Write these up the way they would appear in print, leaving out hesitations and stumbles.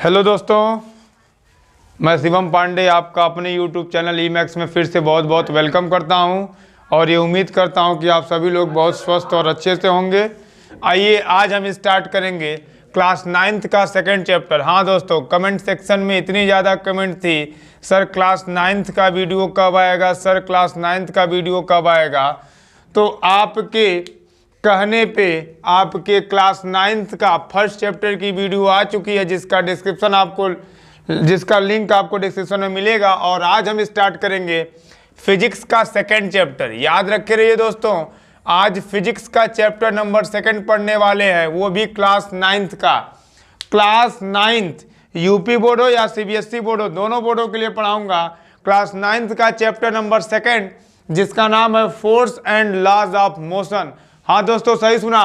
Hello दोस्तों, मैं शिवम पांडे आपका अपने यूट्यूब चैनल ईमैक्स में फिर से बहुत बहुत वेलकम करता हूं और ये उम्मीद करता हूं कि आप सभी लोग बहुत स्वस्थ और अच्छे से होंगे। आइए आज हम स्टार्ट करेंगे क्लास 9th का सेकंड चैप्टर। हाँ दोस्तों, कमेंट सेक्शन में इतनी ज़्यादा कमेंट थी, सर क्लास 9th का वीडियो कब आएगा, सर क्लास 9th का वीडियो कब आएगा। तो आपके कहने पे आपके क्लास 9th का फर्स्ट चैप्टर की वीडियो आ चुकी है, जिसका लिंक आपको डिस्क्रिप्शन में मिलेगा। और आज हम स्टार्ट करेंगे फिजिक्स का सेकंड चैप्टर। याद रखे रहिए दोस्तों, आज फिजिक्स का चैप्टर नंबर 2 पढ़ने वाले हैं, वो भी क्लास 9th का। क्लास 9th यूपी बोर्ड हो या सीबीएसई बोर्ड हो, दोनों बोर्डों के लिए पढ़ाऊंगा। क्लास 9th का चैप्टर नंबर 2 जिसका नाम है force and laws of motion. हाँ दोस्तों, सही सुना,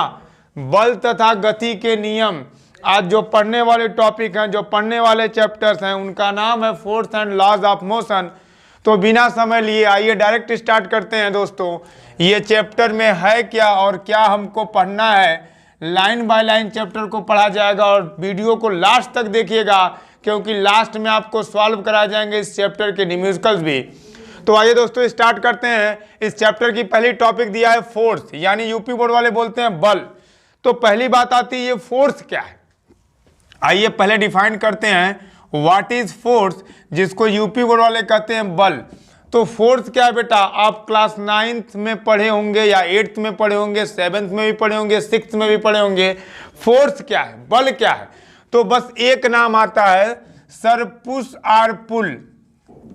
बल तथा गति के नियम। आज जो पढ़ने वाले टॉपिक हैं, जो पढ़ने वाले चैप्टर्स हैं, उनका नाम है force and laws of motion. तो बिना समय लिए आइए डायरेक्ट स्टार्ट करते हैं दोस्तों। ये चैप्टर में है क्या और क्या हमको पढ़ना है, लाइन बाय लाइन चैप्टर को पढ़ा जाएगा और वीडियो को लास्ट तक देखिएगा, क्योंकि लास्ट में आपको सॉल्व कराए जाएंगे इस चैप्टर के न्यूमेरिकल्स भी। तो आइए दोस्तों स्टार्ट करते हैं। इस चैप्टर की पहली टॉपिक दिया है फोर्स, यानी यूपी बोर्ड वाले बोलते हैं बल। तो पहली बात आती है, ये फोर्स क्या है। आइए पहले डिफाइन करते हैं व्हाट इज फोर्स, जिसको यूपी बोर्ड वाले कहते हैं बल। तो फोर्स क्या है बेटा, आप क्लास 9th में पढ़े होंगे या 8th में पढ़े होंगे, 7th में भी पढ़े होंगे, 6th में भी पढ़े होंगे। फोर्स क्या है, बल क्या है, तो बस एक नाम आता है sir, push or pull.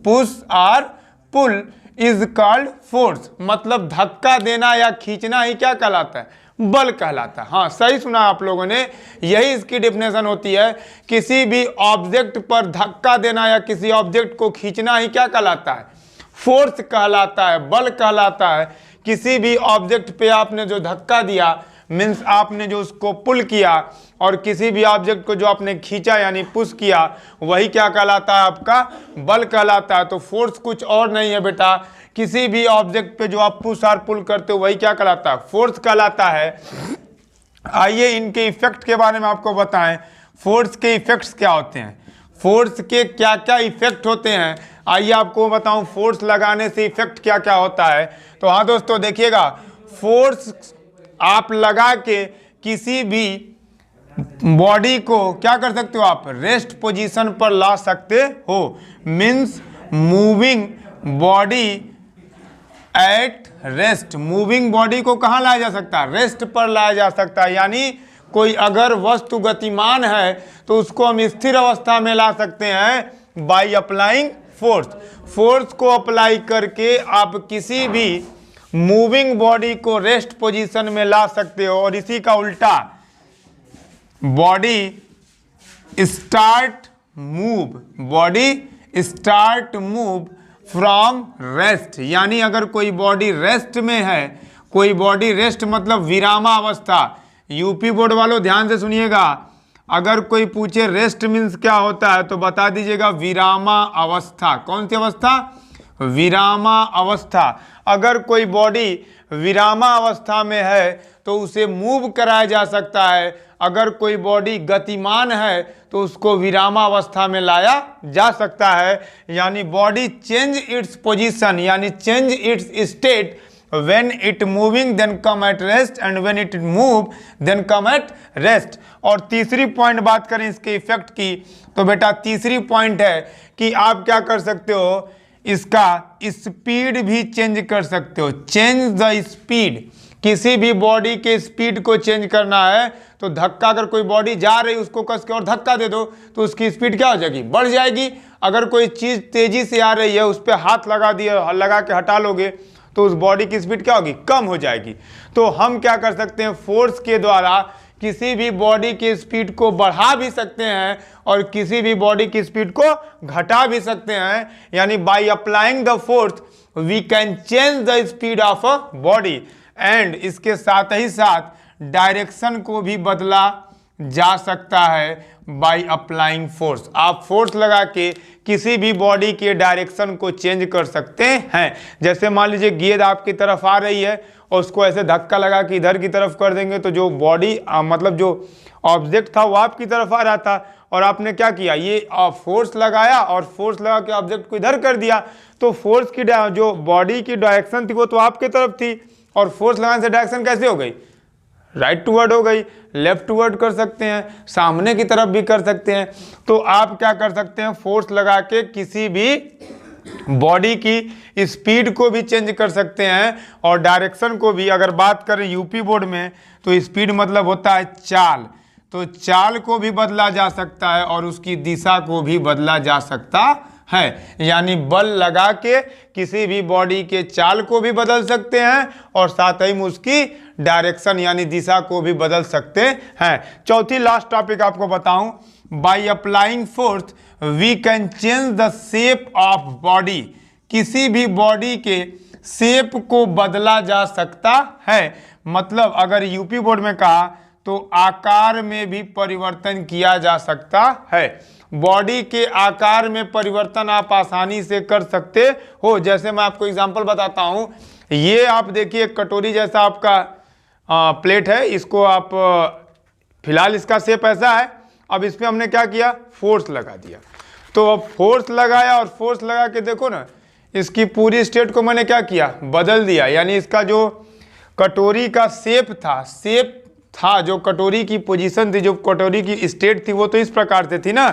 Push or pull is called force, मतलब धक्का देना या खींचना ही क्या कहलाता है, बल कहलाता है। हाँ सही सुना आप लोगों ने, यही इसकी डेफिनेशन होती है। किसी भी ऑब्जेक्ट पर धक्का देना या किसी ऑब्जेक्ट को खींचना ही क्या कहलाता है, फोर्स कहलाता है, बल कहलाता है। किसी भी ऑब्जेक्ट पे आपने जो धक्का दिया, मीन्स आपने जो उसको पुल किया, और किसी भी ऑब्जेक्ट को जो आपने खींचा यानी पुश किया, वही क्या कहलाता है, आपका बल कहलाता है। तो फोर्स कुछ और नहीं है बेटा, किसी भी ऑब्जेक्ट पे जो आप पुश और पुल करते हो वही क्या कहलाता है, फोर्स कहलाता है। आइए इनके इफेक्ट के बारे में आपको बताएं, फोर्स के इफेक्ट्स क्या होते हैं, फोर्स के क्या क्या इफेक्ट होते हैं। आइए आपको बताऊं फोर्स लगाने से इफेक्ट क्या क्या होता है। तो हाँ दोस्तों देखिएगा, फोर्स आप लगा के किसी भी बॉडी को क्या कर सकते हो, आप रेस्ट पोजीशन पर ला सकते हो। Means moving body at rest, moving body को कहाँ लाया जा सकता है, रेस्ट पर लाया जा सकता है। यानी कोई अगर वस्तु गतिमान है तो उसको हम स्थिर अवस्था में ला सकते हैं बाय अप्लाइंग फोर्स। फोर्स को अप्लाई करके आप किसी भी मूविंग बॉडी को रेस्ट पोजीशन में ला सकते हो। और इसी का उल्टा, body start move from rest, यानी अगर कोई बॉडी रेस्ट में है, कोई बॉडी रेस्ट मतलब विरामा अवस्था। यूपी बोर्ड वालों ध्यान से सुनिएगा, अगर कोई पूछे रेस्ट मीन्स क्या होता है तो बता दीजिएगा विरामा अवस्था। कौन सी अवस्था, विरामा अवस्था। अगर कोई बॉडी विरामा अवस्था में है तो उसे मूव कराया जा सकता है। अगर कोई बॉडी गतिमान है तो उसको विरामा अवस्था में लाया जा सकता है। यानी बॉडी चेंज इट्स पोजीशन, यानी change it's state when it moving then come at rest and when it move then come at rest। और तीसरी पॉइंट बात करें इसके इफेक्ट की, तो बेटा तीसरी पॉइंट है कि आप क्या कर सकते हो, इसका स्पीड भी चेंज कर सकते हो। चेंज द स्पीड, किसी भी बॉडी के स्पीड को चेंज करना है तो धक्का, अगर कोई बॉडी जा रही है उसको कस के और धक्का दे दो तो उसकी स्पीड क्या हो जाएगी, बढ़ जाएगी। अगर कोई चीज़ तेजी से आ रही है, उस पर हाथ लगा के हटा लोगे तो उस बॉडी की स्पीड क्या होगी, कम हो जाएगी। तो हम क्या कर सकते हैं, फोर्स के द्वारा किसी भी बॉडी की स्पीड को बढ़ा भी सकते हैं और किसी भी बॉडी की स्पीड को घटा भी सकते हैं। यानी by applying the force we can change the speed of a body. And इसके साथ ही साथ डायरेक्शन को भी बदला जा सकता है बाय अप्लाइंग फोर्स। आप फोर्स लगा के किसी भी बॉडी के डायरेक्शन को चेंज कर सकते हैं। जैसे मान लीजिए गेंद आपकी तरफ आ रही है और उसको ऐसे धक्का लगा के इधर की तरफ कर देंगे तो जो बॉडी मतलब जो ऑब्जेक्ट था वो आपकी तरफ आ रहा था और आपने क्या किया, ये फोर्स लगाया और फोर्स लगा के ऑब्जेक्ट को इधर कर दिया, तो फोर्स की जो बॉडी की डायरेक्शन थी वो तो आपके तरफ थी, और फोर्स लगाने से डायरेक्शन कैसे हो गई, राइट टूवर्ड हो गई। लेफ्ट टूवर्ड कर सकते हैं, सामने की तरफ भी कर सकते हैं। तो आप क्या कर सकते हैं, फोर्स लगा के किसी भी बॉडी की स्पीड को भी चेंज कर सकते हैं और डायरेक्शन को भी। अगर बात करें यूपी बोर्ड में तो स्पीड मतलब होता है चाल, तो चाल को भी बदला जा सकता है और उसकी दिशा को भी बदला जा सकता है। यानी बल लगा के किसी भी बॉडी के चाल को भी बदल सकते हैं और साथ ही में उसकी डायरेक्शन यानी दिशा को भी बदल सकते हैं। चौथी लास्ट टॉपिक आपको बताऊं, by applying force we can change the shape of body. किसी भी बॉडी के शेप को बदला जा सकता है। मतलब अगर यूपी बोर्ड में कहा तो आकार में भी परिवर्तन किया जा सकता है। बॉडी के आकार में परिवर्तन आप आसानी से कर सकते हो। जैसे मैं आपको एग्जांपल बताता हूं, ये आप देखिए कटोरी जैसा आपका प्लेट है, इसको आप फिलहाल इसका शेप ऐसा है। अब इसमें हमने क्या किया, फोर्स लगा दिया। तो अब फोर्स लगाया और फोर्स लगा के देखो ना, इसकी पूरी स्टेट को मैंने क्या किया, बदल दिया। यानी इसका जो कटोरी का शेप था, जो कटोरी की पोजीशन थी, जो कटोरी की स्टेट थी, वो तो इस प्रकार से थी ना।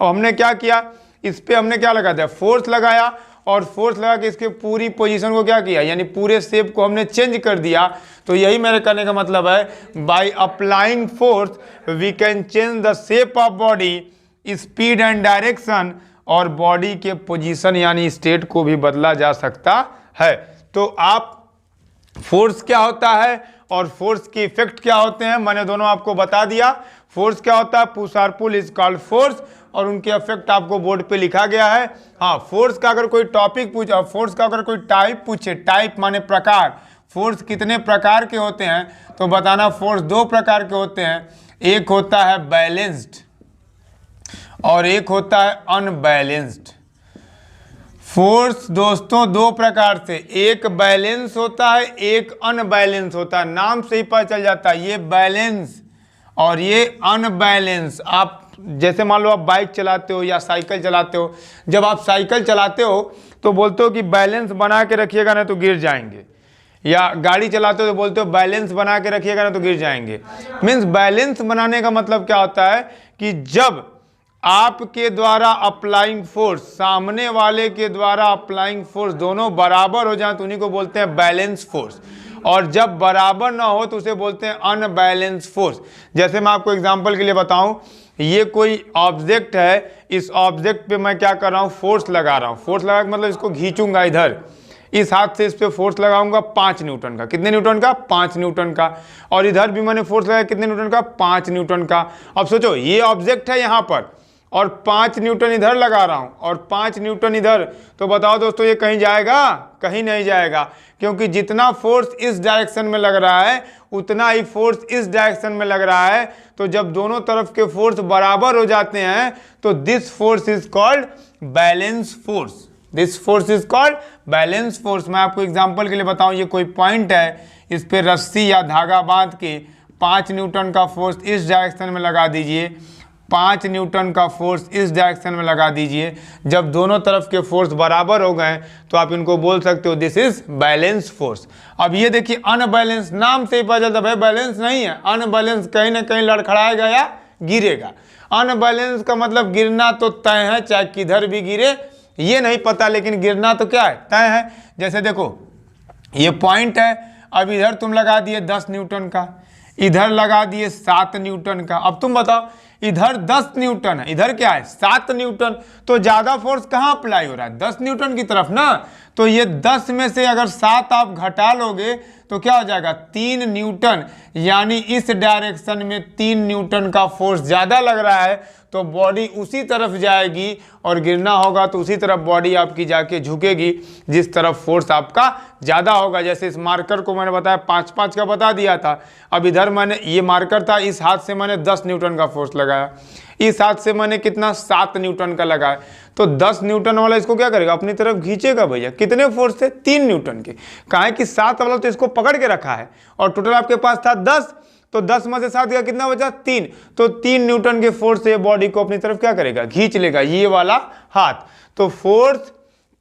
और हमने क्या किया, इस पे हमने क्या लगा दिया, फोर्स लगाया और फोर्स लगा के इसके पूरी पोजीशन को क्या किया, यानी पूरे शेप को हमने चेंज कर दिया। तो यही मेरे कहने का मतलब है, by applying force we can change the shape of body, speed and direction, और बॉडी के पोजीशन यानी स्टेट को भी बदला जा सकता है। तो आप फोर्स क्या होता है और फोर्स के इफेक्ट क्या होते हैं मैंने दोनों आपको बता दिया। फोर्स क्या होता है, पुश और पुल इज कॉल्ड फोर्स, और उनके इफेक्ट आपको बोर्ड पे लिखा गया है। हाँ, फोर्स का अगर कोई टॉपिक पूछे, फोर्स का अगर कोई टाइप पूछे, टाइप माने प्रकार, फोर्स कितने प्रकार के होते हैं, तो बताना फोर्स दो प्रकार के होते हैं। एक होता है बैलेंस्ड और एक होता है अनबैलेंस्ड। फोर्स दोस्तों दो प्रकार से, एक बैलेंस होता है, एक अनबैलेंस होता है। नाम से ही पता चल जाता है, ये बैलेंस और ये अनबैलेंस। आप जैसे मान लो आप बाइक चलाते हो या साइकिल चलाते हो, जब आप साइकिल चलाते हो तो बोलते हो कि बैलेंस बना के रखिएगा ना तो गिर जाएंगे, या गाड़ी चलाते हो तो बोलते हो बैलेंस बना के रखिएगा ना तो गिर जाएंगे। मीन्स बैलेंस बनाने का मतलब क्या होता है कि जब आपके द्वारा अप्लाइंग फोर्स, सामने वाले के द्वारा अप्लाइंग फोर्स दोनों बराबर हो जाए तो उन्हीं को बोलते हैं बैलेंस फोर्स, और जब बराबर ना हो तो उसे बोलते हैं अनबैलेंस फोर्स। जैसे मैं आपको एग्जांपल के लिए बताऊं, ये कोई ऑब्जेक्ट है, इस ऑब्जेक्ट पे मैं क्या कर रहा हूं, फोर्स लगा रहा हूं। फोर्स लगा के मतलब इसको खींचूंगा इधर, इस हाथ से इस पे फोर्स लगाऊंगा 5 न्यूटन का। कितने न्यूटन का, 5 न्यूटन का। और इधर भी मैंने फोर्स लगाया कितने न्यूटन का, 5 न्यूटन का। अब सोचो ये ऑब्जेक्ट है यहाँ पर और 5 न्यूटन इधर लगा रहा हूं और 5 न्यूटन इधर, तो बताओ दोस्तों ये कहीं जाएगा, कहीं नहीं जाएगा, क्योंकि जितना फोर्स इस डायरेक्शन में लग रहा है उतना ही फोर्स इस डायरेक्शन में लग रहा है। तो जब दोनों तरफ के फोर्स बराबर हो जाते हैं तो this force is called balance force. This force is called balance force. मैं आपको एग्जांपल के लिए बताऊं, ये कोई पॉइंट है, इस पे रस्सी या धागा बांध के 5 न्यूटन का फोर्स इस डायरेक्शन में लगा दीजिए, 5 न्यूटन का फोर्स इस डायरेक्शन में लगा दीजिए। जब दोनों तरफ के फोर्स बराबर हो गए तो आप इनको बोल सकते हो दिस इज बैलेंस फोर्स। अब ये देखिए अनबैलेंस, नाम से ही पता चलता भाई बैलेंस नहीं है, अनबैलेंस कहीं ना कहीं लड़खड़ाएगा या गिरेगा। अनबैलेंस का मतलब गिरना तो तय है, चाहे किधर भी गिरे ये नहीं पता, लेकिन गिरना तो क्या है, तय है। जैसे देखो ये पॉइंट है, अब इधर तुम लगा दिए 10 न्यूटन का, इधर लगा दिए 7 न्यूटन का। अब तुम बताओ इधर 10 न्यूटन है, इधर क्या है 7 न्यूटन, तो ज्यादा फोर्स कहाँ अप्लाई हो रहा है, 10 न्यूटन की तरफ ना। तो ये 10 में से अगर 7 आप घटा लोगे तो क्या हो जाएगा 3 न्यूटन, यानी इस डायरेक्शन में 3 न्यूटन का फोर्स ज्यादा लग रहा है, तो बॉडी उसी तरफ जाएगी और गिरना होगा तो उसी तरफ बॉडी आपकी जाके झुकेगी जिस तरफ फोर्स आपका ज्यादा होगा। जैसे इस मार्कर को मैंने बताया 5-5 का बता दिया था। अब इधर मैंने ये मार्कर था, इस हाथ से मैंने 10 न्यूटन का फोर्स लगाया, इस हाथ से मैंने कितना 7 न्यूटन का लगाया, तो 10 न्यूटन वाला इसको क्या करेगा, अपनी तरफ खींचेगा भैया। कितने फोर्स थे, 3 न्यूटन के। कहा है कि 7 वाला तो इसको पकड़ के रखा है और टोटल आपके पास था 10, तो 10 में से 7 गया, कितना बचा 3। तो 3 न्यूटन के फोर्स से बॉडी को अपनी तरफ क्या करेगा, खींच लेगा, ये वाला हाथ। तो फोर्स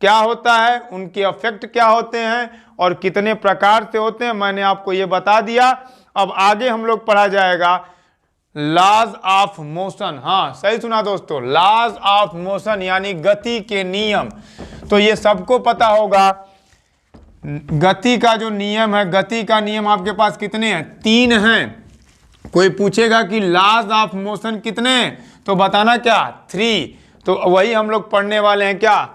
क्या होता है, उनके इफेक्ट क्या होते हैं और कितने प्रकार से होते हैं, मैंने आपको ये बता दिया। अब आगे हम लोग पढ़ा जाएगा लॉज ऑफ मोशन। हाँ सही सुना दोस्तों, लॉज ऑफ मोशन यानी गति के नियम। तो ये सबको पता होगा, गति का जो नियम है, गति का नियम आपके पास कितने हैं, 3 हैं। कोई पूछेगा कि लॉज ऑफ मोशन कितने हैं, तो बताना क्या, 3। तो वही हम लोग पढ़ने वाले हैं, क्या,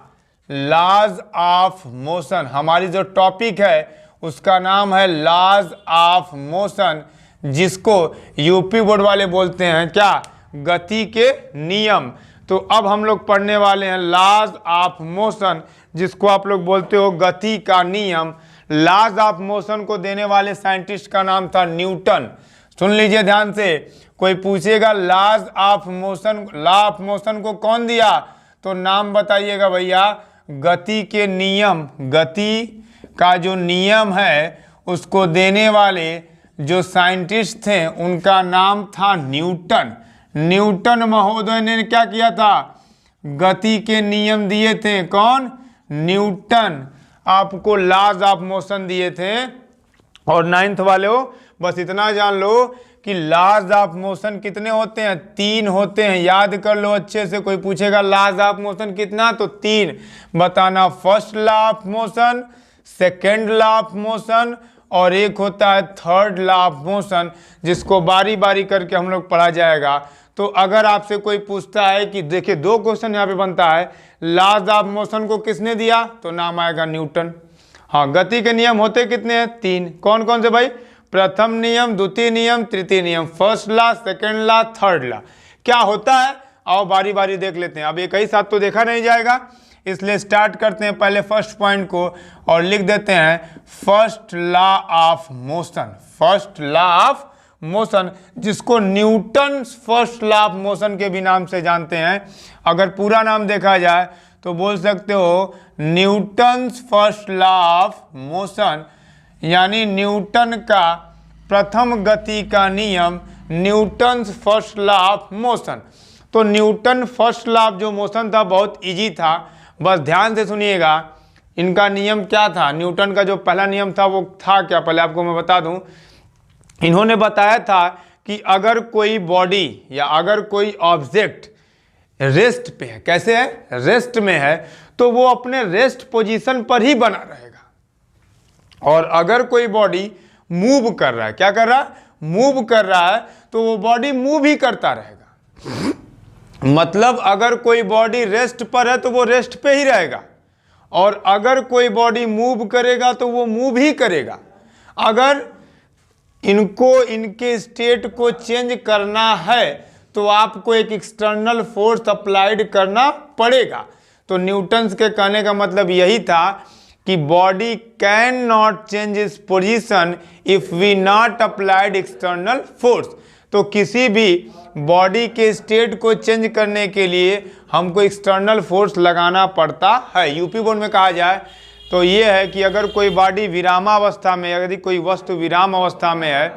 लॉज ऑफ मोशन। हमारी जो टॉपिक है उसका नाम है लॉज ऑफ मोशन, जिसको यूपी बोर्ड वाले बोलते हैं क्या, गति के नियम। तो अब हम लोग पढ़ने वाले हैं लॉज ऑफ मोशन, जिसको आप लोग बोलते हो गति का नियम। लॉज ऑफ मोशन को देने वाले साइंटिस्ट का नाम था न्यूटन। सुन लीजिए ध्यान से, कोई पूछेगा laws of motion, law of motion को कौन दिया, तो नाम बताइएगा भैया, गति के नियम। गति का जो नियम है उसको देने वाले जो साइंटिस्ट थे उनका नाम था न्यूटन। न्यूटन महोदय ने क्या किया था, गति के नियम दिए थे। कौन, न्यूटन। आपको लॉज ऑफ मोशन दिए थे। और 9th वाले हो, बस इतना जान लो कि लॉज ऑफ मोशन कितने होते हैं, 3 होते हैं। याद कर लो अच्छे से, कोई पूछेगा लॉज ऑफ मोशन कितना, तो 3 बताना। First law of motion, second law of motion और एक होता है थर्ड लॉ ऑफ मोशन, जिसको बारी बारी करके हम लोग पढ़ा जाएगा। तो अगर आपसे कोई पूछता है कि देखिए 2 क्वेश्चन यहाँ पे बनता है, लॉज ऑफ मोशन को किसने दिया, तो नाम आएगा न्यूटन। हाँ, गति के नियम होते कितने हैं, 3। कौन कौन से भाई, प्रथम नियम, द्वितीय नियम, तृतीय नियम। First law, second law, third law. क्या होता है, आओ बारी बारी देख लेते हैं। अब एक ही साथ तो देखा नहीं जाएगा, इसलिए स्टार्ट करते हैं पहले फर्स्ट पॉइंट को और लिख देते हैं first law of motion. First law of motion, जिसको Newton first law of motion के भी नाम से जानते हैं। अगर पूरा नाम देखा जाए तो बोल सकते हो Newton's first law of motion, यानी न्यूटन का प्रथम गति का नियम, Newton's first law of motion. तो न्यूटन फर्स्ट लॉ ऑफ जो मोशन था बहुत इजी था, बस ध्यान से सुनिएगा। इनका नियम क्या था, न्यूटन का जो पहला नियम था वो था क्या, पहले आपको मैं बता दूं। इन्होंने बताया था कि अगर कोई बॉडी या अगर कोई ऑब्जेक्ट रेस्ट पे है, कैसे है, रेस्ट में है, तो वो अपने रेस्ट पोजीशन पर ही बना रहेगा। और अगर कोई बॉडी मूव कर रहा है, क्या कर रहा है, मूव कर रहा है, तो वो बॉडी मूव ही करता रहेगा। मतलब अगर कोई बॉडी रेस्ट पर है तो वो रेस्ट पे ही रहेगा, और अगर कोई बॉडी मूव करेगा तो वो मूव ही करेगा। अगर इनको इनके स्टेट को चेंज करना है तो आपको एक एक्सटर्नल फोर्स अप्लाइड करना पड़ेगा। तो न्यूटन्स के कहने का मतलब यही था कि body can not change its position if we not applied external force. तो किसी भी बॉडी के स्टेट को चेंज करने के लिए हमको एक्सटर्नल फोर्स लगाना पड़ता है। यूपी बोर्ड में कहा जाए तो ये है कि अगर कोई बॉडी विरामावस्था में, यदि कोई वस्तु विराम अवस्था में है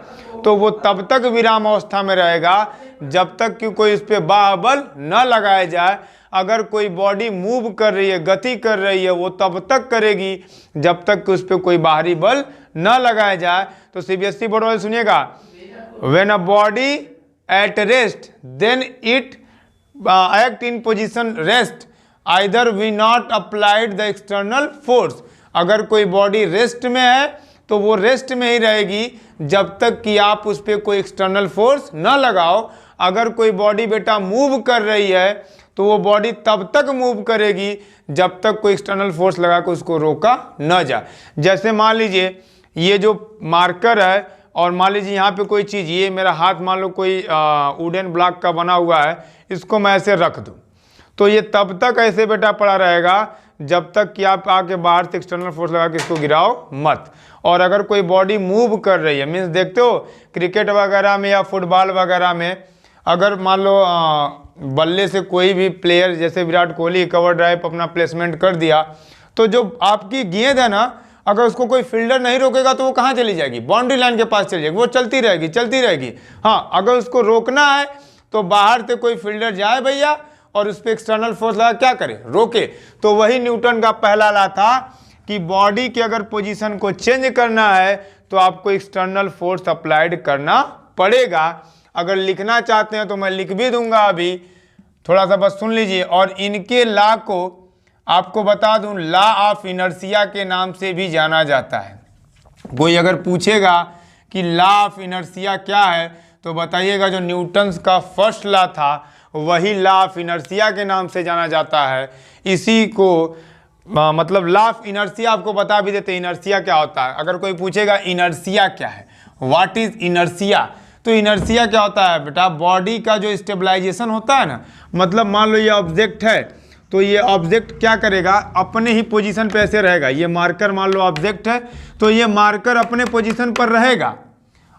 तो वो तब तक विराम अवस्था में रहेगा जब तक कि कोई इस पर बाह्य बल न लगाया जाए। अगर कोई बॉडी मूव कर रही है, गति कर रही है, वो तब तक करेगी जब तक कि उस पर कोई बाहरी बल न लगाया जाए। तो सीबीएसई बोर्ड वाले सुनिएगा, when a body at rest then it act in position rest either we not applied the external force. अगर कोई बॉडी रेस्ट में है तो वो रेस्ट में ही रहेगी जब तक कि आप उस पर कोई एक्सटर्नल फोर्स न लगाओ। अगर कोई बॉडी बेटा मूव कर रही है तो वो बॉडी तब तक मूव करेगी जब तक कोई एक्सटर्नल फोर्स लगा कर उसको रोका न जाए। जैसे मान लीजिए ये जो मार्कर है और मान लीजिए यहाँ पे कोई चीज़, ये मेरा हाथ मान लो कोई वुडन ब्लॉक का बना हुआ है, इसको मैं ऐसे रख दूँ तो ये तब तक ऐसे बेटा पड़ा रहेगा जब तक कि आप आके बाहर से एक्सटर्नल फोर्स लगा के इसको गिराओ मत। और अगर कोई बॉडी मूव कर रही है, मीन्स देखते हो क्रिकेट वगैरह में या फुटबॉल वगैरह में, अगर मान लो बल्ले से कोई भी प्लेयर जैसे विराट कोहली कवर ड्राइव अपना प्लेसमेंट कर दिया तो जो आपकी गेंद है ना, अगर उसको कोई फील्डर नहीं रोकेगा तो वो कहाँ चली जाएगी, बाउंड्री लाइन के पास चली जाएगी, वो चलती रहेगी चलती रहेगी। हाँ, अगर उसको रोकना है तो बाहर से कोई फील्डर जाए भैया और उस पर एक्सटर्नल फोर्स लगा क्या करे, रोके। तो वही न्यूटन का पहला लॉ था कि बॉडी की अगर पोजीशन को चेंज करना है तो आपको एक्सटर्नल फोर्स अप्लाइड करना पड़ेगा। अगर लिखना चाहते हैं तो मैं लिख भी दूंगा, अभी थोड़ा सा बस सुन लीजिए। और इनके लॉ को आपको बता दूं, लॉ ऑफ इनर्शिया के नाम से भी जाना जाता है। कोई अगर पूछेगा कि लॉ ऑफ इनर्शिया क्या है तो बताइएगा जो न्यूटन्स का फर्स्ट लॉ था वही लॉ ऑफ इनर्शिया के नाम से जाना जाता है। इसी को मतलब लॉ ऑफ इनर्शिया आपको बता भी देते, इनर्शिया क्या होता है। अगर कोई पूछेगा इनर्शिया क्या है, व्हाट इज इनर्शिया, तो इनर्शिया क्या होता है बेटा, बॉडी का जो स्टेबलाइजेशन होता है ना, मतलब मान लो ये ऑब्जेक्ट है तो ये ऑब्जेक्ट क्या करेगा, अपने ही पोजीशन पे ऐसे रहेगा। ये मार्कर मान लो ऑब्जेक्ट है तो ये मार्कर अपने पोजीशन पर रहेगा।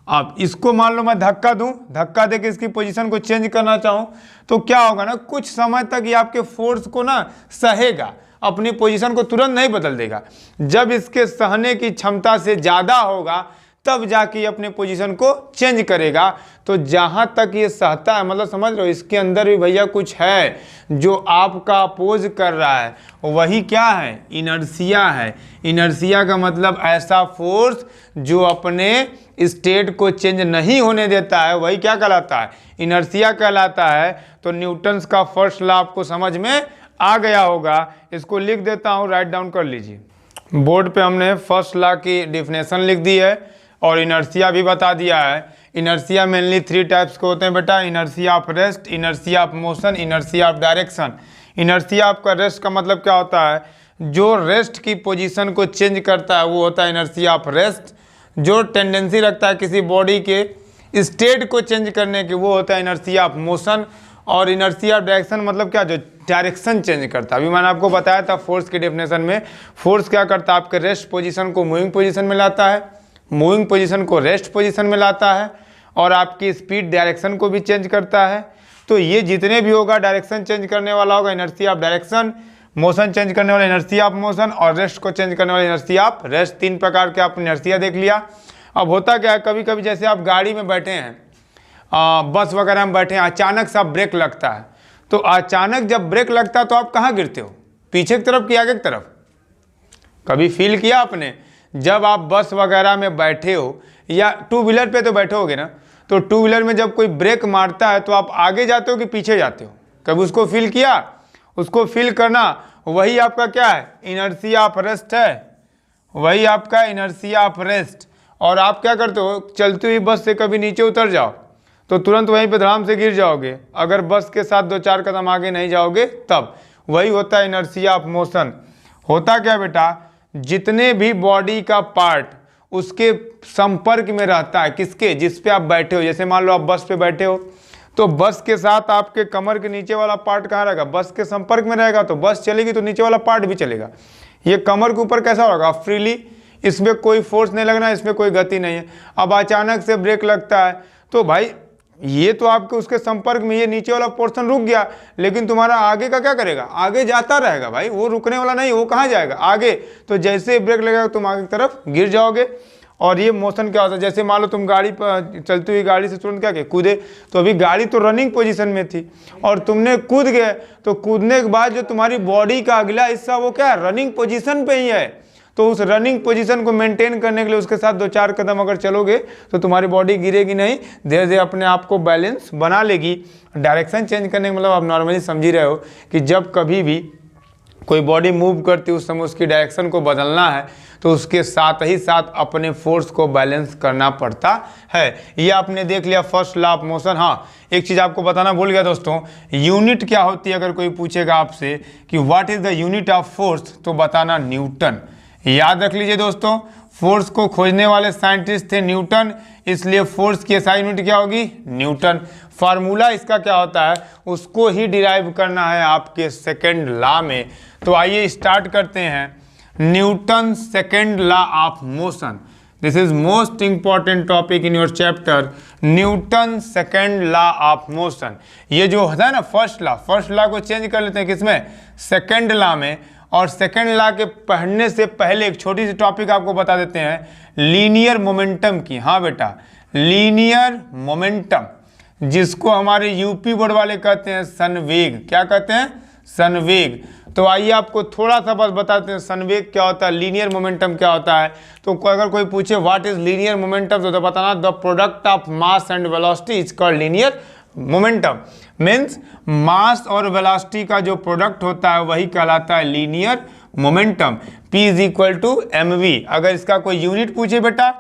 अब इसको मान लो मैं धक्का दूं, धक्का देके इसकी पोजीशन को चेंज करना चाहूं तो क्या होगा ना, कुछ समय तक ये आपके फोर्स को ना सहेगा, अपनी पोजीशन को तुरंत नहीं बदल देगा। जब इसके सहने की क्षमता से ज़्यादा होगा तब जाके ये अपने पोजीशन को चेंज करेगा। तो जहाँ तक ये सहता है, मतलब समझ रहे हो, इसके अंदर भी भैया कुछ है जो आपका अपोज कर रहा है, वही क्या है, इनर्शिया है। इनर्शिया का मतलब ऐसा फोर्स जो अपने स्टेट को चेंज नहीं होने देता है, वही क्या कहलाता है, इनर्शिया कहलाता है। तो न्यूटन्स का फर्स्ट लॉ आपको समझ में आ गया होगा। इसको लिख देता हूँ, राइट डाउन कर लीजिए। बोर्ड पे हमने फर्स्ट लॉ की डेफिनेशन लिख दी है और इनर्शिया भी बता दिया है। इनर्शिया मेनली 3 टाइप्स के होते हैं बेटा, inertia of rest, inertia of motion, inertia of direction. Inertia आपका रेस्ट का मतलब क्या होता है, जो रेस्ट की पोजीशन को चेंज करता है वो होता है इनर्शिया ऑफ रेस्ट। जो टेंडेंसी रखता है किसी बॉडी के स्टेट को चेंज करने की वो होता है इनर्शिया ऑफ मोशन। और इनर्शिया ऑफ डायरेक्शन मतलब क्या, जो डायरेक्शन चेंज करता है। अभी मैंने आपको बताया था फोर्स की डेफिनेशन में, फोर्स क्या करता है, आपके रेस्ट पोजीशन को मूविंग पोजीशन में लाता है, मूविंग पोजीशन को रेस्ट पोजीशन में लाता है, और आपकी स्पीड डायरेक्शन को भी चेंज करता है। तो ये जितने भी होगा, डायरेक्शन चेंज करने वाला होगा inertia of direction, motion change करने वाला इनर्शिया ऑफ मोशन, और रेस्ट को चेंज करने वाला इनर्शिया ऑफ रेस्ट। 3 प्रकार के आपने इनर्शिया देख लिया। अब होता क्या है, कभी कभी जैसे आप गाड़ी में बैठे हैं, बस वगैरह में बैठे हैं, अचानक सा ब्रेक लगता है। तो अचानक जब ब्रेक लगता है तो आप कहाँ गिरते हो, पीछे की तरफ कि आगे की तरफ, कभी फील किया आपने, जब आप बस वगैरह में बैठे हो या 2 व्हीलर पे तो बैठे होगे ना, तो 2 व्हीलर में जब कोई ब्रेक मारता है तो आप आगे जाते हो कि पीछे जाते हो, कभी उसको फील किया। उसको फील करना वही आपका क्या है, इनर्शिया ऑफ रेस्ट है, वही आपका इनर्शिया ऑफ रेस्ट। और आप क्या करते हो, चलती हुई बस से कभी नीचे उतर जाओ तो तुरंत वहीं पे धड़ाम से गिर जाओगे, अगर बस के साथ 2-4 कदम आगे नहीं जाओगे तब। वही होता है इनर्शिया ऑफ मोशन। होता क्या बेटा, जितने भी बॉडी का पार्ट उसके संपर्क में रहता है, किसके, जिस पे आप बैठे हो। जैसे मान लो आप बस पे बैठे हो तो बस के साथ आपके कमर के नीचे वाला पार्ट कहाँ रहेगा, बस के संपर्क में रहेगा, तो बस चलेगी तो नीचे वाला पार्ट भी चलेगा। ये कमर के ऊपर कैसा होगा, फ्रीली, इसमें कोई फोर्स नहीं लगना, इसमें कोई गति नहीं है। अब अचानक से ब्रेक लगता है तो भाई ये तो आपके उसके संपर्क में, ये नीचे वाला पोर्शन रुक गया, लेकिन तुम्हारा आगे का क्या करेगा, आगे जाता रहेगा भाई, वो रुकने वाला नहीं, वो कहाँ जाएगा, आगे। तो जैसे ब्रेक लगेगा तुम आगे की तरफ गिर जाओगे। और ये मोशन क्या होता है, जैसे मान लो तुम गाड़ी पर, चलती हुई गाड़ी से तुरंत क्या किया, कूदे, तो अभी गाड़ी तो रनिंग पोजीशन में थी और तुमने कूद गए, तो कूदने के बाद जो तुम्हारी बॉडी का अगला हिस्सा वो क्या है, रनिंग पोजीशन पे ही है। तो उस रनिंग पोजीशन को मेंटेन करने के लिए उसके साथ 2-4 कदम अगर चलोगे तो तुम्हारी बॉडी गिरेगी नहीं, धीरे धीरे अपने आप को बैलेंस बना लेगी। डायरेक्शन चेंज करने का मतलब आप नॉर्मली समझ ही रहे हो कि जब कभी भी कोई बॉडी मूव करती है उस समय उसकी डायरेक्शन को बदलना है तो उसके साथ ही साथ अपने फोर्स को बैलेंस करना पड़ता है। ये आपने देख लिया फर्स्ट लॉ ऑफ मोशन। हाँ, एक चीज़ आपको बताना भूल गया दोस्तों, यूनिट क्या होती है। अगर कोई पूछेगा आपसे कि what is the unit of force तो बताना न्यूटन। याद रख लीजिए दोस्तों, फोर्स को खोजने वाले साइंटिस्ट थे न्यूटन, इसलिए फोर्स की एसआई यूनिट क्या होगी, न्यूटन। फार्मूला इसका क्या होता है उसको ही डिराइव करना है आपके सेकंड लॉ में। तो आइए स्टार्ट करते हैं। Newton second law of motion, this is most important topic in your chapter, Newton second law of motion. ये जो होता है ना फर्स्ट लॉ को चेंज कर लेते हैं किसमें, सेकंड लॉ में, और सेकेंड लॉ के पढ़ने से पहले एक छोटी सी टॉपिक आपको बता देते हैं लीनियर मोमेंटम की। हाँ बेटा, लीनियर मोमेंटम, जिसको हमारे यूपी बोर्ड वाले कहते हैं संवेग। क्या कहते हैं? संवेग। तो आइए आपको थोड़ा सा बस बताते हैं संवेग क्या होता है, लीनियर मोमेंटम क्या होता है। तो अगर कोई पूछे व्हाट इज लीनियर मोमेंटम, तो बताना the product of mass and velocity is called linear momentum. Means mass और वेलोसिटी का जो प्रोडक्ट होता है वही कहलाता है linear momentum. P is equal to mv। अगर इसका कोई यूनिट पूछे बेटा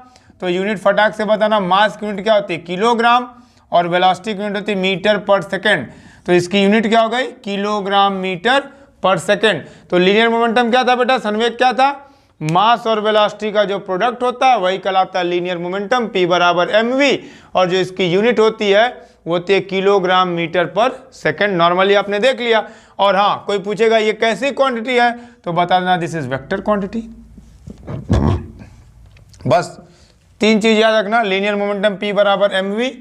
तो यूनिट फटाक से बताना। मास की यूनिट क्या होती है? किलोग्राम, और वेलोसिटी की यूनिट होती है मीटर पर सेकेंड। तो इसकी यूनिट क्या हो गई? किलोग्राम मीटर पर सेकेंड। तो लीनियर मोमेंटम क्या था बेटा? संवेग क्या था? मास और वेलोसिटी का जो प्रोडक्ट होता है वही कहलाता है लीनियर मोमेंटम। P बराबर mv, और जो इसकी यूनिट होती है वो होती है किलोग्राम मीटर पर सेकेंड। नॉर्मली आपने देख लिया। और हाँ, कोई पूछेगा ये कैसी क्वांटिटी है, तो बता देना दिस इज वेक्टर क्वांटिटी। बस 3 चीज याद रखना, लीनियर मोमेंटम P बराबर mv,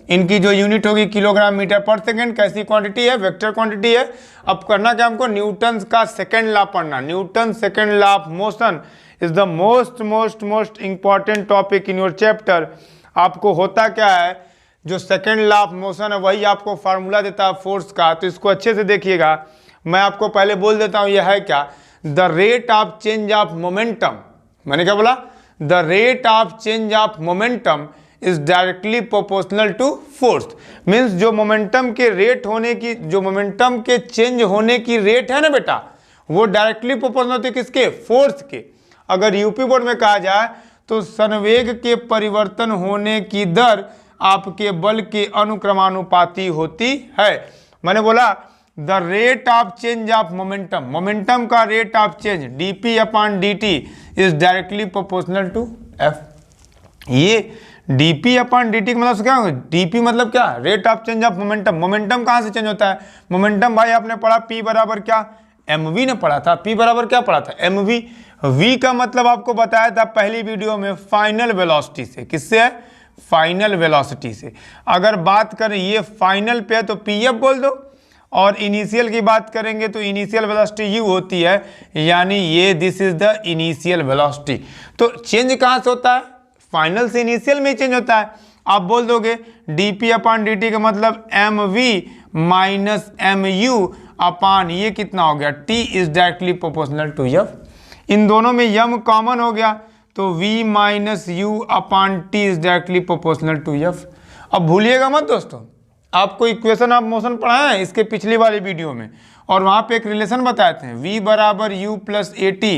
इनकी जो यूनिट होगी किलोग्राम मीटर पर सेकेंड, कैसी क्वांटिटी है? वेक्टर क्वांटिटी है। अब करना क्या हमको? न्यूटन का सेकेंड लॉ पढ़ना। Newton second law of motion is the most important topic in your chapter. आपको होता क्या है, जो सेकेंड लॉ ऑफ मोशन है वही आपको फार्मूला देता है फोर्स का। तो इसको अच्छे से देखिएगा। मैं आपको पहले बोल देता हूँ यह है क्या, the rate of change of momentum. मैंने क्या बोला? The rate of change of momentum is directly proportional to force. Means जो मोमेंटम के रेट होने की, जो मोमेंटम के चेंज होने की रेट है ना बेटा, वो डायरेक्टली प्रोपोर्शनल होती है किसके? फोर्स के। अगर यूपी बोर्ड में कहा जाए तो संवेग के परिवर्तन होने की दर आपके बल के अनुक्रमानुपाती होती है। मैंने बोला the rate of change of momentum, momentum का rate of change dp upon dt is directly proportional to f। ये dp अपॉन dt का मतलब क्या होगा? dp मतलब क्या? Rate of change of momentum. Momentum कहाँ से चेंज होता है? मोमेंटम भाई आपने पढ़ा p बराबर क्या? mv ने पढ़ा था। p बराबर क्या पढ़ा था? mv। v का मतलब आपको बताया था पहली वीडियो में फाइनल वेलोसिटी से। किससे है? फाइनल वेलोसिटी से। अगर बात करें ये फाइनल पे है तो pf बोल दो, और इनिशियल की बात करेंगे तो इनिशियल वेलोसिटी u होती है, यानी ये this is the initial velocity. तो चेंज कहाँ से होता है? फाइनल से इनिशियल में चेंज होता है। आप बोल दोगे dp अपॉन dt का मतलब mv माइनस mu अपॉन ये कितना हो गया? t is directly proportional to f। इन दोनों में m कॉमन हो गया तो v minus u upon t is directly proportional to f. अब भूलिएगा मत दोस्तों, आपको इक्वेशन ऑफ मोशन पढ़ाया है इसके पिछली वाली वीडियो में, और वहाँ पे एक रिलेशन बताए थे v बराबर u plus a t.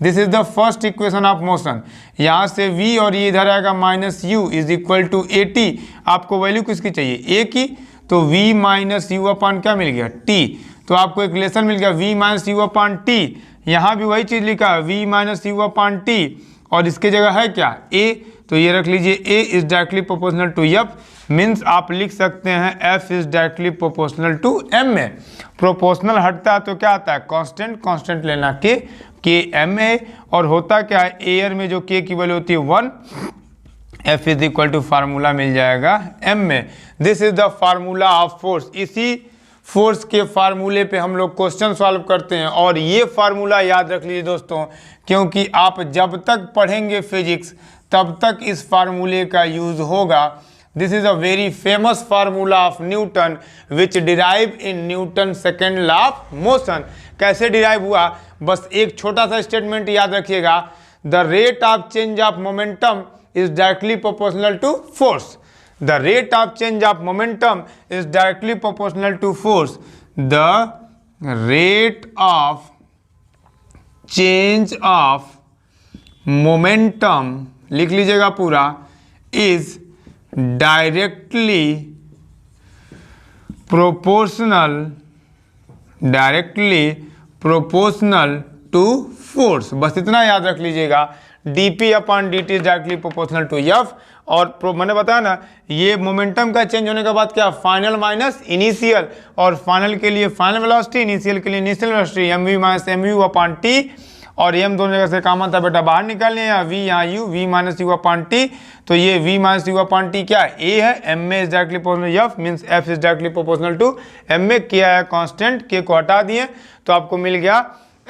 This is the first equation of motion. यहाँ से v और ये इधर आएगा minus u is equal to a t. आपको वैल्यू किसकी चाहिए? a की। तो v माइनस यू अपॉन क्या मिल गया? t। तो आपको एक रिलेशन मिल गया v minus u upon T. यहाँ भी वही चीज़ लिखा है v minus u upon T, और इसके जगह है क्या? a। तो ये रख लीजिए a is directly proportional to f। Means आप लिख सकते हैं f is directly proportional to m में। प्रोपोर्शनल हटता है तो क्या आता है? कांस्टेंट। कांस्टेंट लेना k m है, और होता क्या है? एयर में जो k की वैल्यू होती है 1, f is equal to formula मिल जाएगा m में। This is the formula of force. इसी फोर्स के फार्मूले पे हम लोग क्वेश्चन सॉल्व करते हैं, और ये फार्मूला याद रख लीजिए दोस्तों, क्योंकि आप जब तक पढ़ेंगे फिजिक्स तब तक इस फार्मूले का यूज होगा। This is a very famous formula of Newton which derive in Newton second law of motion. कैसे डिराइव हुआ? बस एक छोटा सा स्टेटमेंट याद रखिएगा, the rate of change of momentum is directly proportional to force. The rate of change of momentum is directly proportional to force. The rate of change of momentum, लिख लीजिएगा पूरा, is directly proportional to force। बस इतना याद रख लीजिएगा, dp upon dt is directly proportional to f। और मैंने बताया ना, ये मोमेंटम का चेंज होने के बाद क्या? फाइनल माइनस इनिशियल, और फाइनल के लिए फाइनल वेलोसिटी, इनिशियल के लिए initial velocity, mv minus mu upon t। और m दोनों जगह से कॉमन था बेटा, बाहर निकालने, यहाँ v यहाँ u, v minus u upon t। तो ये v minus u upon t क्या है? a है। m में is directly proportional f, means f is directly proportional to m में। क्या है? कांस्टेंट, k को हटा दिए तो आपको मिल गया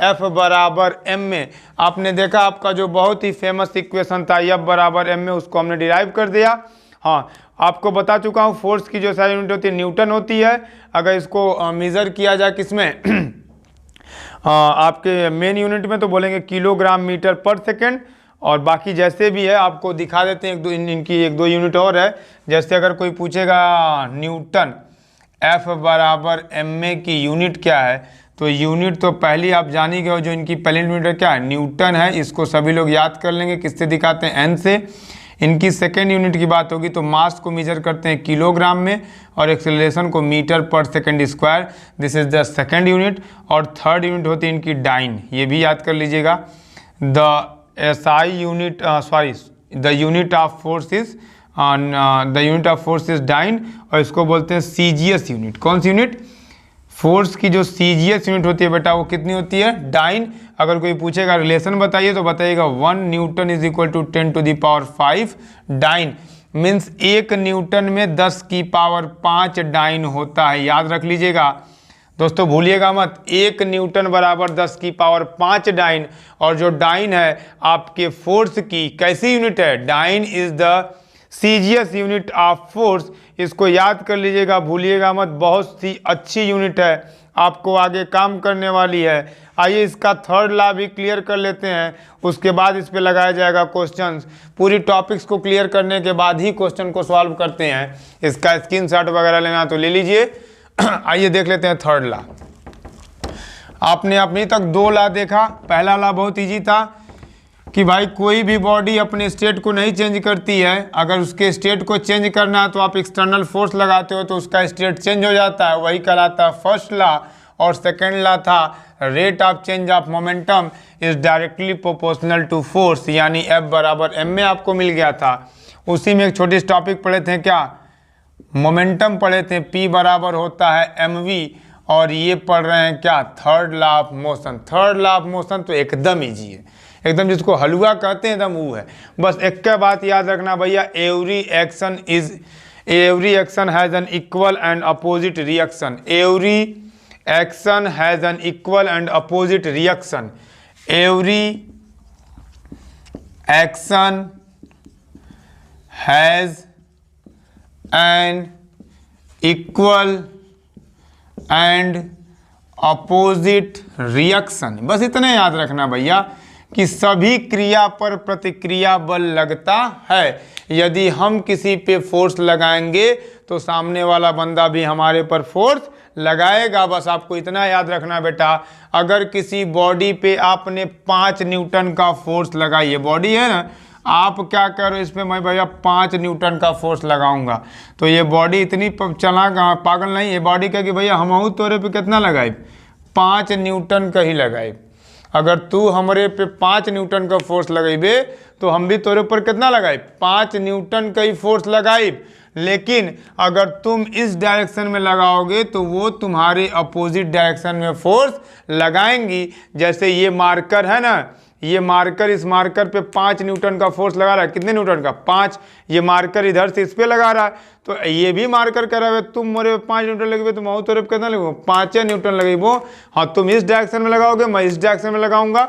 F बराबर m में। आपने देखा आपका जो बहुत ही फेमस इक्वेशन था F बराबर m में, उसको हमने डिराइव कर दिया। हाँ, आपको बता चुका हूँ फोर्स की जो सारी यूनिट होती है न्यूटन होती है। अगर इसको मेज़र किया जाए किसमें आपके मेन यूनिट में तो बोलेंगे किलोग्राम मीटर पर सेकेंड, और बाकी जैसे भी है आपको दिखा देते हैं एक दो इनकी एक दो यूनिट और है। जैसे अगर कोई पूछेगा न्यूटन F बराबर ma की यूनिट क्या है, तो यूनिट तो पहली आप जान ही गए हो, जो इनकी पहली यूनिट क्या है न्यूटन है। इसको सभी लोग याद कर लेंगे, किससे दिखाते हैं n से। इनकी सेकेंड यूनिट की बात होगी तो मास को मेजर करते हैं किलोग्राम में, और एक्सेलरेशन को मीटर पर second square, this is the second unit. और थर्ड यूनिट होती है इनकी डाइन, ये भी याद कर लीजिएगा। The SI unit the unit of force is dyne, और इसको बोलते हैं CGS यूनिट। कौन सी यूनिट? फोर्स की जो CGS यूनिट होती है बेटा वो कितनी होती है? डाइन। अगर कोई पूछेगा रिलेशन बताइए तो बताइएगा 1 Newton is equal to 10 to the power 5 dyne. Means 1 Newton में 10 की पावर 5 डाइन होता है, याद रख लीजिएगा दोस्तों, भूलिएगा मत। 1 न्यूटन बराबर 10 की पावर 5 डाइन। और जो डाइन है आपके फोर्स की कैसी यूनिट है? Dyne is the CGS unit of force. इसको याद कर लीजिएगा, भूलिएगा मत, बहुत सी अच्छी यूनिट है, आपको आगे काम करने वाली है। आइए इसका थर्ड लॉ भी क्लियर कर लेते हैं, उसके बाद इस पे लगाया जाएगा क्वेश्चंस। पूरी टॉपिक्स को क्लियर करने के बाद ही क्वेश्चन को सॉल्व करते हैं। इसका स्क्रीनशॉट वगैरह लेना तो ले लीजिए। आइए देख लेते हैं थर्ड लॉ। आपने अभी तक 2 लॉ देखा। पहला लॉ बहुत इजी था कि भाई कोई भी बॉडी अपने स्टेट को नहीं चेंज करती है। अगर उसके स्टेट को चेंज करना है तो आप एक्सटर्नल फोर्स लगाते हो तो उसका स्टेट चेंज हो जाता है, वही कहलाता है फर्स्ट लॉ। और सेकेंड लॉ था rate of change of momentum is directly proportional to force, यानी F बराबर m में आपको मिल गया था। उसी में एक छोटी टॉपिक पढ़े थे, क्या मोमेंटम पढ़े थे, P बराबर होता है mv। और ये पढ़ रहे हैं क्या? Third law of motion. Third law of motion तो एकदम ईजी है, एकदम जिसको हलवा कहते हैं एकदम वो है। बस एक का बात याद रखना भैया, every action has an equal and opposite reaction. Every action has an equal and opposite reaction. Every action has an equal and opposite reaction. बस इतना याद रखना भैया कि सभी क्रिया पर प्रतिक्रिया बल लगता है। यदि हम किसी पे फोर्स लगाएंगे तो सामने वाला बंदा भी हमारे पर फोर्स लगाएगा। बस आपको इतना याद रखना बेटा, अगर किसी बॉडी पे आपने 5 न्यूटन का फोर्स लगाई, ये बॉडी है ना, आप क्या करो इस पे, मैं भैया 5 न्यूटन का फोर्स लगाऊंगा, तो ये बॉडी इतनी पागल नहीं, ये बॉडी कहेगी भैया हम तोरे पे कितना लगाए? 5 न्यूटन का ही लगाए। अगर तू हमारे पे 5 न्यूटन का फोर्स लगाइबे तो हम भी तोरे ऊपर कितना लगाए? 5 न्यूटन का ही फोर्स लगाए। लेकिन अगर तुम इस डायरेक्शन में लगाओगे तो वो तुम्हारे अपोजिट डायरेक्शन में फोर्स लगाएंगी। जैसे ये मार्कर है ना, ये मार्कर, इस मार्कर पे 5 न्यूटन का फोर्स लगा रहा है। कितने न्यूटन का? 5। ये मार्कर इधर से इस पे लगा रहा है, तो ये भी मार्कर कर रहा है, तुम मोरे 5 न्यूटन लगेबे तो मैं तोरे पे कितना लगेबो? 5 न्यूटन लगेबो। हाँ, तुम इस डायरेक्शन में लगाओगे, मैं इस डायरेक्शन में लगाऊंगा।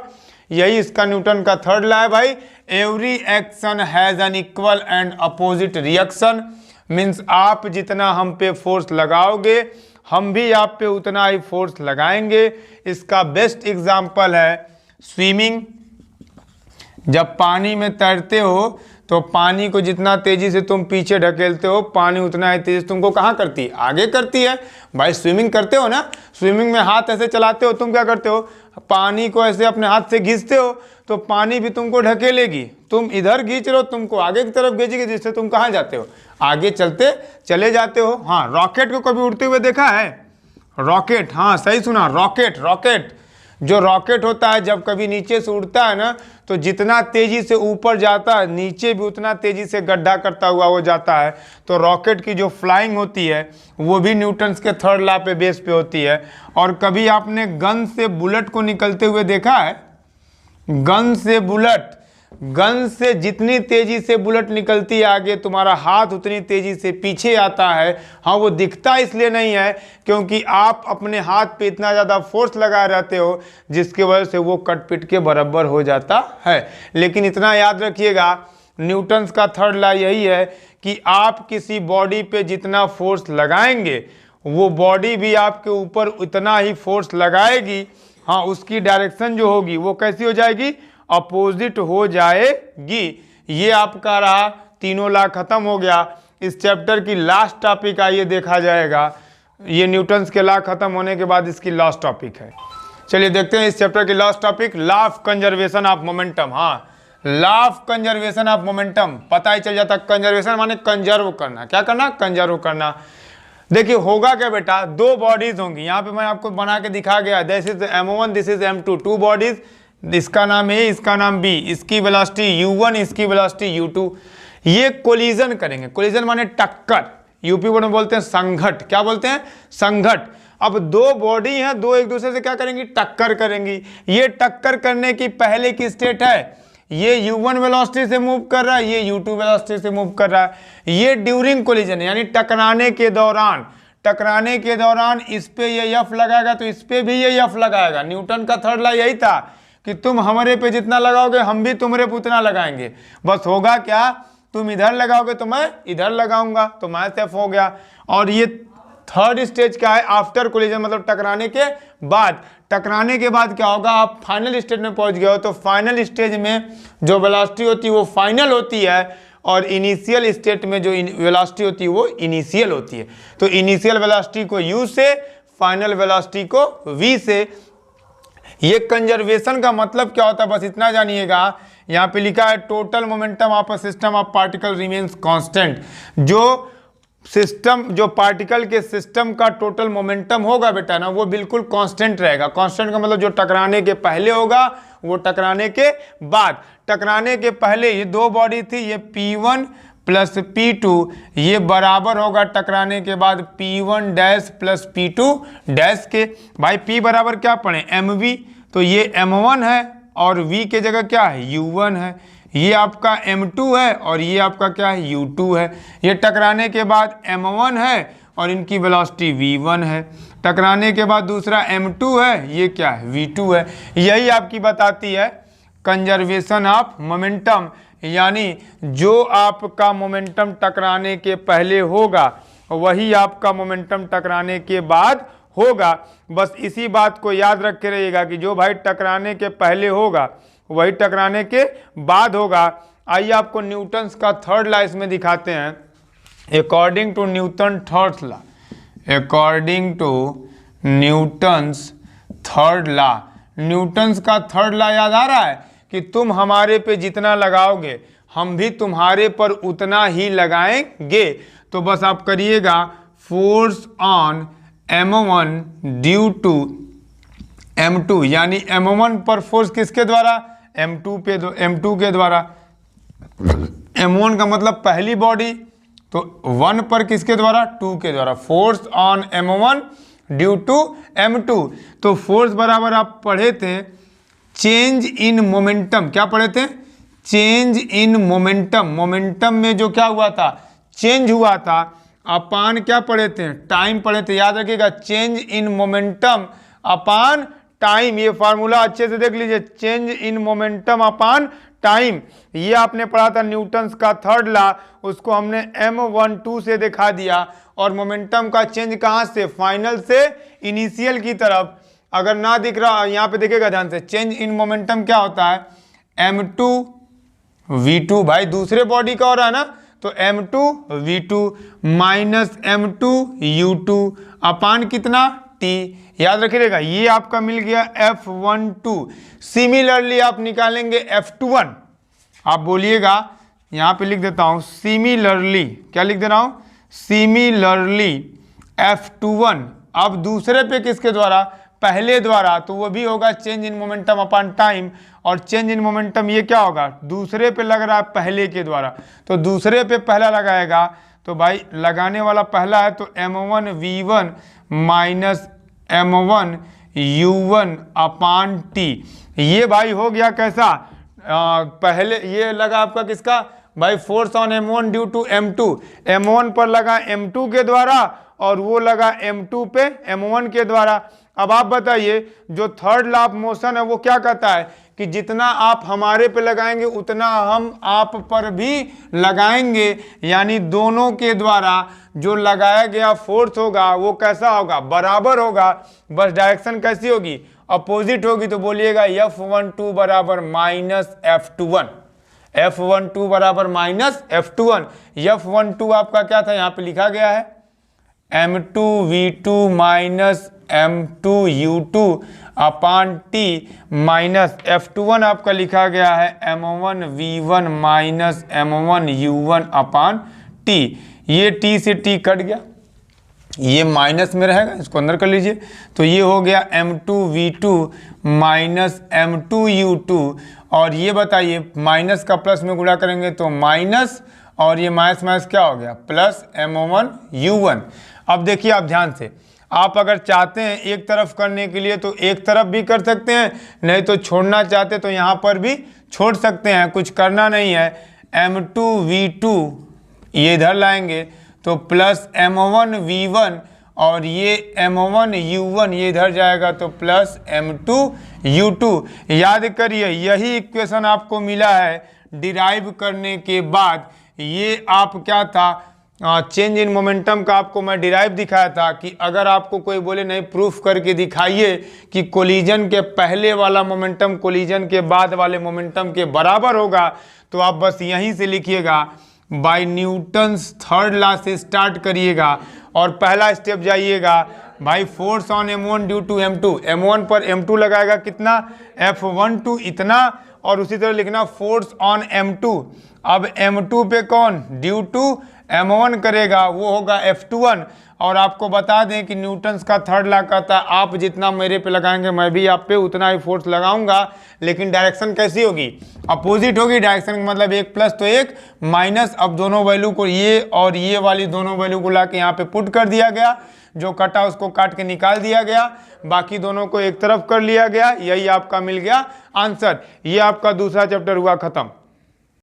यही इसका न्यूटन का थर्ड लॉ है भाई। Every action has an equal and opposite reaction. Means आप जितना हम पे फोर्स लगाओगे हम भी आप पे उतना ही फोर्स लगाएंगे। इसका बेस्ट एग्जाम्पल है स्विमिंग। जब पानी में तैरते हो तो पानी को जितना तेजी से तुम पीछे ढकेलते हो, पानी उतना ही तेजी से तुमको कहाँ करती है? आगे करती है। भाई स्विमिंग करते हो ना, स्विमिंग में हाथ ऐसे चलाते हो, तुम क्या करते हो? पानी को ऐसे अपने हाथ से खींचते हो तो पानी भी तुमको ढकेलेगी। तुम इधर खींच रहे हो, तुमको आगे की तरफ खींचेगी, जिससे तुम कहाँ जाते हो? आगे चले जाते हो। हाँ, रॉकेट को कभी उड़ते हुए देखा है? रॉकेट, हाँ सही सुना, रॉकेट। जो रॉकेट होता है जब कभी नीचे से उड़ता है ना, तो जितना तेजी से ऊपर जाता है नीचे भी उतना तेजी से गड्ढा करता हुआ वो जाता है। तो रॉकेट की जो फ्लाइंग होती है वो भी न्यूटन्स के थर्ड लॉ पे बेस पे होती है। और कभी आपने गन से बुलेट को निकलते हुए देखा है? गन से बुलेट गन से जितनी तेजी से बुलेट निकलती है आगे, तुम्हारा हाथ उतनी तेजी से पीछे आता है। हाँ, वो दिखता इसलिए नहीं है क्योंकि आप अपने हाथ पे इतना ज़्यादा फोर्स लगाए रहते हो जिसकी वजह से वो कट पिट के बराबर हो जाता है। लेकिन इतना याद रखिएगा, न्यूटन्स का थर्ड लॉ यही है कि आप किसी बॉडी पे जितना फोर्स लगाएंगे वो बॉडी भी आपके ऊपर उतना ही फोर्स लगाएगी। हाँ, उसकी डायरेक्शन जो होगी वो कैसी हो जाएगी, अपोजिट हो जाएगी। ये आपका रहा, तीनों लॉ खत्म हो गया। इस चैप्टर की लास्ट टॉपिक आइए देखा जाएगा। ये न्यूटन्स के लॉ खत्म होने के बाद इसकी लास्ट टॉपिक है। चलिए देखते हैं इस चैप्टर की last topic, law of conservation of momentum. हाँ, law of conservation of momentum पता ही चल जाता। कंजर्वेशन माने कंजर्व करना। क्या करना, कंजर्व करना। देखिए होगा क्या बेटा, दो बॉडीज होंगी। यहाँ पे मैं आपको बना के दिखा गया, this is m1, this is m2, two bodies, इसका नाम A, इसका नाम B, इसकी वेलोसिटी u1, इसकी वेलोसिटी u2। ये कोलिजन करेंगे। कोलिजन माने टक्कर, यूपी में बोलते हैं संघट। क्या बोलते हैं, संघट। अब दो बॉडी हैं, दो एक दूसरे से क्या करेंगी, टक्कर करेंगी। ये टक्कर करने की पहले की स्टेट है, ये u1 वेलोसिटी से मूव कर रहा है, ये u2 वेलोसिटी से मूव कर रहा है। ये ड्यूरिंग कोलिजन यानी टकराने के दौरान, टकराने के दौरान इस पे ये F लगाएगा तो इस पे भी ये F लगाएगा। न्यूटन का थर्ड लॉ यही था कि तुम हमारे पे जितना लगाओगे हम भी तुम्हारे पे उतना लगाएंगे। बस होगा क्या, तुम इधर लगाओगे तो मैं इधर लगाऊंगा, तो मैथ F हो गया। और ये थर्ड स्टेज क्या है, आफ्टर कोलिजन, मतलब टकराने के बाद। टकराने के बाद क्या होगा, आप फाइनल स्टेज में पहुंच गए हो, तो फाइनल स्टेज में जो वेलोसिटी होती है वो फाइनल होती है और इनिशियल स्टेट में जो वेलोसिटी होती है वो इनिशियल होती है। तो इनिशियल वेलोसिटी को u से, फाइनल वेलोसिटी को v से। ये कंजर्वेशन का मतलब क्या होता है, बस इतना जानिएगा। यहाँ पे लिखा है total momentum of a system of particle remains constant. जो सिस्टम, जो पार्टिकल के सिस्टम का टोटल मोमेंटम होगा बेटा ना, वो बिल्कुल कांस्टेंट रहेगा। कांस्टेंट का मतलब जो टकराने के पहले होगा वो टकराने के बाद। टकराने के पहले ये दो बॉडी थी, ये P1 प्लस P2, ये बराबर होगा टकराने के बाद P1 dash plus P2 dash के। भाई P बराबर क्या पढ़े, mv, तो ये m1 है और v के जगह क्या है, u1 है। ये आपका m2 है और ये आपका क्या है, u2 है। ये टकराने के बाद m1 है और इनकी वेलोसिटी v1 है। टकराने के बाद दूसरा m2 है, ये क्या है, v2 है। यही आपकी बताती है कंजर्वेशन ऑफ मोमेंटम, यानी जो आपका मोमेंटम टकराने के पहले होगा वही आपका मोमेंटम टकराने के बाद होगा। बस इसी बात को याद रख के रहिएगा कि जो भाई टकराने के पहले होगा वही टकराने के बाद होगा। आइए आपको न्यूटन्स का थर्ड लॉ इसमें दिखाते हैं। According to Newton third law, according to Newton's third law, Newton's का थर्ड लॉ याद आ रहा है कि तुम हमारे पे जितना लगाओगे हम भी तुम्हारे पर उतना ही लगाएंगे। तो बस आप करिएगा force on m1 due to m2, यानी m1 पर फोर्स किसके द्वारा, m2 के द्वारा। m1 का मतलब पहली बॉडी, तो 1 पर किसके द्वारा, 2 के द्वारा। Force on m1 due to m2, तो फोर्स बराबर आप पढ़े थे चेंज इन मोमेंटम। क्या पढ़े थे, चेंज इन मोमेंटम। मोमेंटम में जो क्या हुआ था, चेंज हुआ था, अपान क्या पढ़े थे, टाइम पढ़े थे। याद रखिएगा, change in momentum upon time. ये फार्मूला अच्छे से देख लीजिए, change in momentum upon time. ये आपने पढ़ा था न्यूटन्स का थर्ड लॉ, उसको हमने m12 से दिखा दिया। और मोमेंटम का चेंज कहाँ से, फाइनल से इनिशियल की तरफ। अगर ना दिख रहा, यहाँ पे देखिएगा ध्यान से, चेंज इन मोमेंटम क्या होता है, m2 v2, भाई दूसरे बॉडी का हो रहा है ना, तो m2 v2 minus m2 u2 अपान कितना, t। याद रखिएगा, ये आपका मिल गया F12। सिमिलरली आप निकालेंगे F21। आप बोलिएगा, यहाँ पे लिख देता हूँ सिमिलरली, क्या लिख दे रहा हूँ, सिमिलरली F21। अब दूसरे पे किसके द्वारा, पहले द्वारा, तो वो भी होगा change in momentum upon time. और चेंज इन मोमेंटम ये क्या होगा, दूसरे पे लग रहा है पहले के द्वारा, तो दूसरे पे पहला लगाएगा। तो भाई लगाने वाला पहला है, तो m1 v1 minus m1 u1 अपान t। ये भाई हो गया कैसा, पहले ये लगा आपका किसका भाई, force on M1 due to M2, M1 पर लगा M2 के द्वारा और वो लगा M2 पे M1 के द्वारा। अब आप बताइए जो थर्ड लॉ ऑफ मोशन है वो क्या कहता है कि जितना आप हमारे पे लगाएंगे उतना हम आप पर भी लगाएंगे, यानी दोनों के द्वारा जो लगाया गया फोर्स होगा वो कैसा होगा, बराबर होगा, बस डायरेक्शन कैसी होगी, अपोजिट होगी। तो बोलिएगा F12 बराबर माइनस F21, F12 बराबर माइनस F21। F12 आपका क्या था, यहाँ पे लिखा गया है M2V2 माइनस M2U2 अपान T माइनस F21 आपका लिखा गया है M1V1 माइनस M1U1 अपान T। ये T से T कट गया, ये माइनस में रहेगा, इसको अंदर कर लीजिए। तो ये हो गया M2V2 माइनस M2U2, और ये बताइए माइनस का प्लस में गुणा करेंगे तो माइनस, और ये माइनस माइनस क्या हो गया, प्लस M1U1। अब देखिए आप ध्यान से, आप अगर चाहते हैं एक तरफ करने के लिए तो एक तरफ भी कर सकते हैं, नहीं तो छोड़ना चाहते तो यहाँ पर भी छोड़ सकते हैं, कुछ करना नहीं है। M2V2 ये इधर लाएंगे तो प्लस M1V1, और ये M1U1 ये इधर जाएगा तो प्लस M2U2। याद करिए यही इक्वेशन आपको मिला है डिराइव करने के बाद। ये आप क्या था, चेंज इन मोमेंटम का आपको मैं डिराइव दिखाया था कि अगर आपको कोई बोले नहीं प्रूफ करके दिखाइए कि कोलिजन के पहले वाला मोमेंटम कोलिजन के बाद वाले मोमेंटम के बराबर होगा, तो आप बस यहीं से लिखिएगा बाय न्यूटन्स थर्ड लॉ से स्टार्ट करिएगा और पहला स्टेप जाइएगा भाई force on M1 due to M2, M1 पर M2 लगाएगा कितना, F12 इतना, और उसी तरह लिखना फोर्स ऑन M2। अब M2 पे कौन, ड्यू टू M1 करेगा, वो होगा F21। और आपको बता दें कि न्यूटन्स का थर्ड लॉ कहता है आप जितना मेरे पे लगाएंगे मैं भी आप पे उतना ही फोर्स लगाऊंगा, लेकिन डायरेक्शन कैसी होगी, अपोजिट होगी। डायरेक्शन का मतलब एक प्लस तो एक माइनस। अब दोनों वैल्यू को, ये और ये वाली दोनों वैल्यू को ला के यहाँ पे पुट कर दिया गया, जो कटा उसको काट के निकाल दिया गया, बाकी दोनों को एक तरफ कर लिया गया, यही आपका मिल गया आंसर। ये आपका दूसरा चैप्टर हुआ खत्म।